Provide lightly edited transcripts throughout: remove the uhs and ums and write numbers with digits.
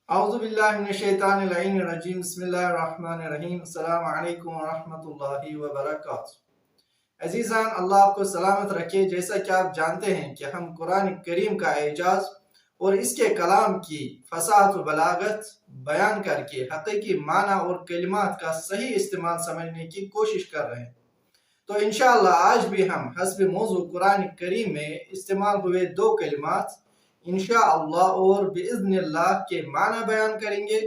اعوذ باللہ من الشیطان اللعین الرجیم بسم اللہ الرحمن الرحیم السلام علیکم ورحمۃ اللہ وبرکاتہ۔ عزیزان، اللہ آپ کو سلامت رکھے۔ جیسا کہ آپ جانتے ہیں کہ ہم قرآن کریم کا اعجاز اور اس کے کلام کی فصاحت و بلاغت بیان کر کے حقیقی معنی اور کلمات کا صحیح استعمال سمجھنے کی کوشش کر رہے ہیں۔ تو انشاءاللہ آج بھی ہم حسب موضوع قرآن کریم میں استعمال ہوئے دو کلمات انشاءاللہ اور باذن اللہ کے معنی بیان کریں گے،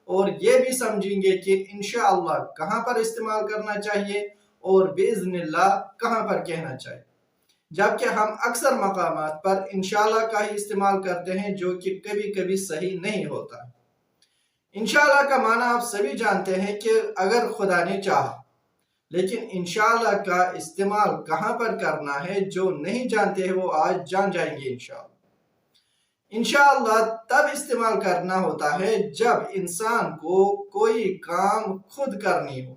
اور یہ بھی سمجھیں گے کہ انشاءاللہ کہاں پر استعمال کرنا چاہیے اور باذن اللہ کہاں پر کہنا چاہیے، جبکہ ہم اکثر مقامات پر انشاءاللہ کا ہی استعمال کرتے ہیں جو کہ کبھی کبھی صحیح نہیں ہوتا۔ انشاءاللہ کا معنی آپ سبھی جانتے ہیں کہ اگر خدا نے چاہا، لیکن انشاءاللہ کا استعمال کہاں پر کرنا ہے جو نہیں جانتے ہیں وہ آج جان جائیں گے انشاءاللہ۔ انشاءاللہ تب استعمال کرنا ہوتا ہے جب انسان کو کوئی کام خود کرنی ہو،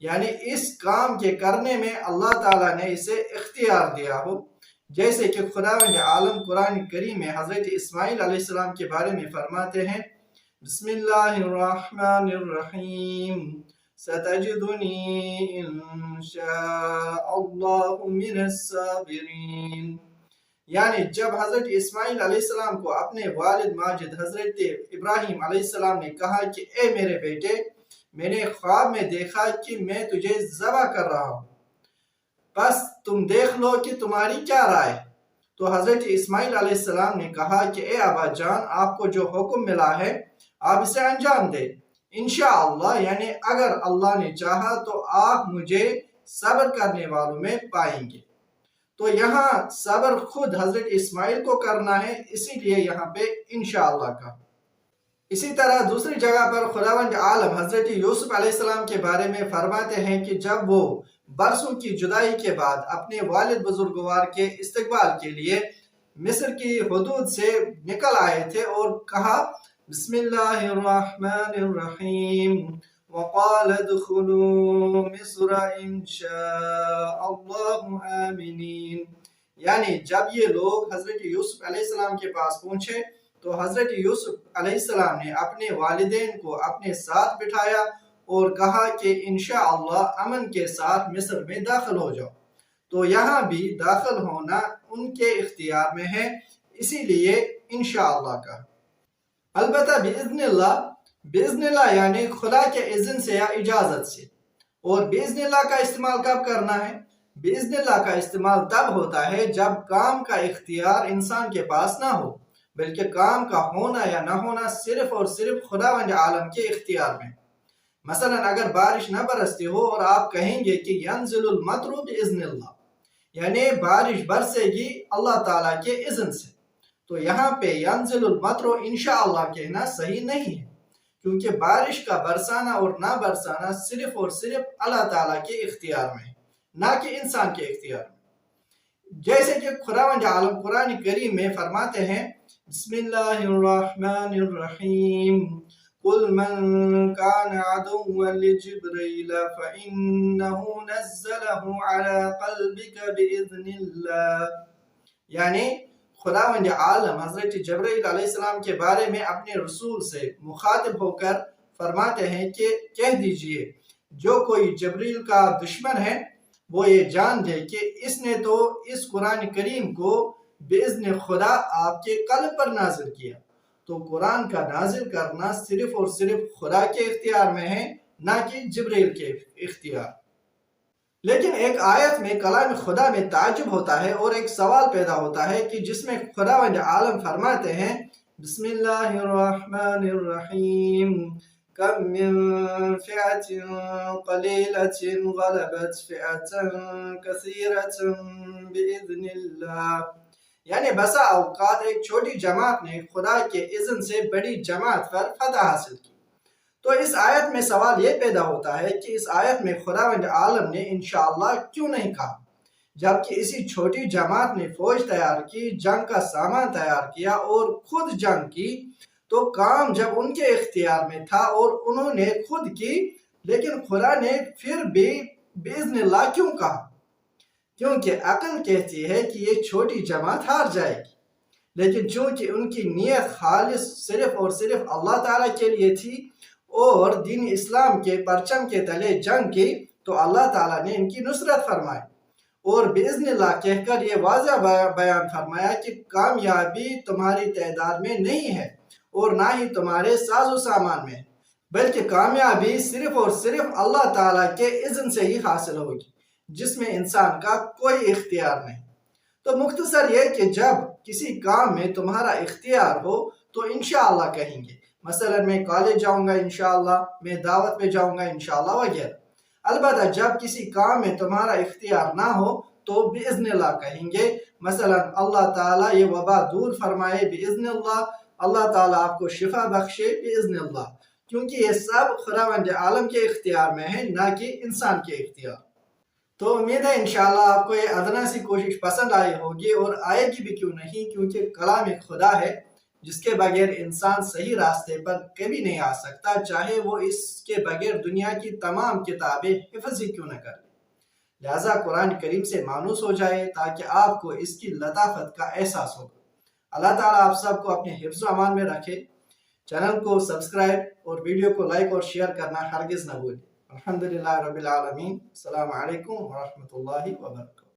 یعنی اس کام کے کرنے میں اللہ تعالیٰ نے اسے اختیار دیا ہو، جیسے کہ خداوند عالم قرآن کریم میں حضرت اسماعیل علیہ السلام کے بارے میں فرماتے ہیں، بسم اللہ الرحمن الرحیم ستجدنی انشاء اللہ من الصابرین۔ یعنی جب حضرت اسماعیل علیہ السلام کو اپنے والد ماجد حضرت ابراہیم علیہ السلام نے کہا کہ اے میرے بیٹے، میں نے خواب میں دیکھا کہ میں تجھے ذبح کر رہا ہوں، بس تم دیکھ لو کہ تمہاری کیا رائے۔ تو حضرت اسماعیل علیہ السلام نے کہا کہ اے ابا جان، آپ کو جو حکم ملا ہے آپ اسے انجام دیں، انشاءاللہ یعنی اگر اللہ نے چاہا تو آپ مجھے صبر کرنے والوں میں پائیں گے۔ تو یہاں صبر خود حضرت اسماعیل کو کرنا ہے، اسی لیے یہاں پہ انشاءاللہ کا۔ اسی طرح دوسری جگہ پر خداوند عالم حضرت یوسف علیہ السلام کے بارے میں فرماتے ہیں کہ جب وہ برسوں کی جدائی کے بعد اپنے والد بزرگوار کے استقبال کے لیے مصر کی حدود سے نکل آئے تھے اور کہا بسم اللہ الرحمن الرحیم وقال ادخلوا مصر ان شاء اللہ آمنین، یعنی جب یہ لوگ حضرت یوسف علیہ السلام کے پاس پہنچے تو حضرت یوسف علیہ السلام نے اپنے والدین کو اپنے ساتھ بٹھایا اور کہا کہ انشاءاللہ امن کے ساتھ مصر میں داخل ہو جاؤ۔ تو یہاں بھی داخل ہونا ان کے اختیار میں ہے، اسی لیے انشاءاللہ کا۔ البتہ باذن اللہ یعنی خدا کے اذن سے یا اجازت سے۔ اور باذن اللہ کا استعمال کب کرنا ہے؟ باذن اللہ کا استعمال تب ہوتا ہے جب کام کا اختیار انسان کے پاس نہ ہو، بلکہ کام کا ہونا یا نہ ہونا صرف اور صرف خداوند عالم کے اختیار میں۔ مثلا اگر بارش نہ برستی ہو اور آپ کہیں گے کہ ینزل المطر باذن اللہ، یعنی بارش برسے گی اللہ تعالیٰ کے اذن سے، تو یہاں پہ ینزل المطر انشاءاللہ کہنا صحیح نہیں ہے، کیونکہ بارش کا برسانا اور نہ برسانا صرف اور صرف اللہ تعالیٰ کے اختیار میں ہے، نہ کہ انسان کے اختیار میں۔ جیسے کہ خداوند عالم قرآن کریم میں فرماتے ہیں بسم اللہ الرحمن الرحیم قل من كان عدوا لجبريل فإنه نزله على قلبك بإذن الله، یعنی خداوند عالم حضرت جبرائیل علیہ السلام کے بارے میں اپنے رسول سے مخاطب ہو کر فرماتے ہیں کہ کہہ دیجئے جو کوئی جبرائیل کا دشمن ہے وہ یہ جان دے کہ اس نے تو اس قرآن کریم کو باذن خدا آپ کے قلب پر نازل کیا۔ تو قرآن کا نازل کرنا صرف اور صرف خدا کے اختیار میں ہے، نہ کہ جبرائیل کے اختیار۔ لیکن ایک آیت میں کلام خدا میں تعجب ہوتا ہے اور ایک سوال پیدا ہوتا ہے کہ جس میں خداوند عالم فرماتے ہیں بسم اللہ الرحمن الرحیم کم من فئۃ قلیلۃ غلبت فئۃ کثیرۃ باذن اللہ، یعنی بسا اوقات ایک چھوٹی جماعت نے خدا کے اذن سے بڑی جماعت پر فتح حاصل کی۔ تو اس آیت میں سوال یہ پیدا ہوتا ہے کہ اس آیت میں خداوند عالم نے انشاءاللہ کیوں نہیں کہا، جبکہ اسی چھوٹی جماعت نے فوج تیار کی، جنگ کا سامان تیار کیا اور خود جنگ کی، تو کام جب ان کے اختیار میں تھا اور انہوں نے خود کی، لیکن خدا نے پھر بھی باذن اللہ کیوں کہا؟ کیونکہ عقل کہتی ہے کہ یہ چھوٹی جماعت ہار جائے گی، لیکن چونکہ ان کی نیت خالص صرف اور صرف اللہ تعالیٰ کے لیے تھی اور دین اسلام کے پرچم کے تلے جنگ کی، تو اللہ تعالیٰ نے ان کی نصرت فرمائی اور بِإِذْنِ اللہ کہہ کر یہ واضح بیان فرمایا کہ کامیابی تمہاری تعداد میں نہیں ہے اور نہ ہی تمہارے ساز و سامان میں، بلکہ کامیابی صرف اور صرف اللہ تعالیٰ کے اذن سے ہی حاصل ہوگی، جس میں انسان کا کوئی اختیار نہیں۔ تو مختصر یہ کہ جب کسی کام میں تمہارا اختیار ہو تو انشاءاللہ کہیں گے، مثلا میں کالج جاؤں گا انشاءاللہ، میں دعوت پہ جاؤں گا انشاءاللہ وغیرہ۔ البتہ جب کسی کام میں تمہارا اختیار نہ ہو تو بِإِذْنِ اللہ کہیں گے، مثلا اللہ تعالیٰ یہ وبا دور فرمائے بِإِذْنِ اللہ، اللہ تعالیٰ آپ کو شفا بخشے بِإِذْنِ اللہ، کیونکہ یہ سب خداوند عالم کے اختیار میں ہے، نہ کہ انسان کے اختیار۔ تو امید ہے انشاءاللہ آپ کو یہ ادنا سی کوشش پسند آئی ہوگی، اور آئے گی بھی کیوں نہیں، کیونکہ کلام ایک خدا ہے جس کے بغیر انسان صحیح راستے پر کبھی نہیں آ سکتا، چاہے وہ اس کے بغیر دنیا کی تمام کتابیں حفظ ہی کیوں نہ کر لے۔ لہٰذا قرآن کریم سے مانوس ہو جائے تاکہ آپ کو اس کی لطافت کا احساس ہوگا۔ اللہ تعالیٰ آپ سب کو اپنے حفظ و امان میں رکھے۔ چینل کو سبسکرائب اور ویڈیو کو لائک اور شیئر کرنا ہرگز نہ بھولیں۔ الحمدللہ رب العالمین۔ السلام علیکم ورحمۃ اللہ وبرکاتہ۔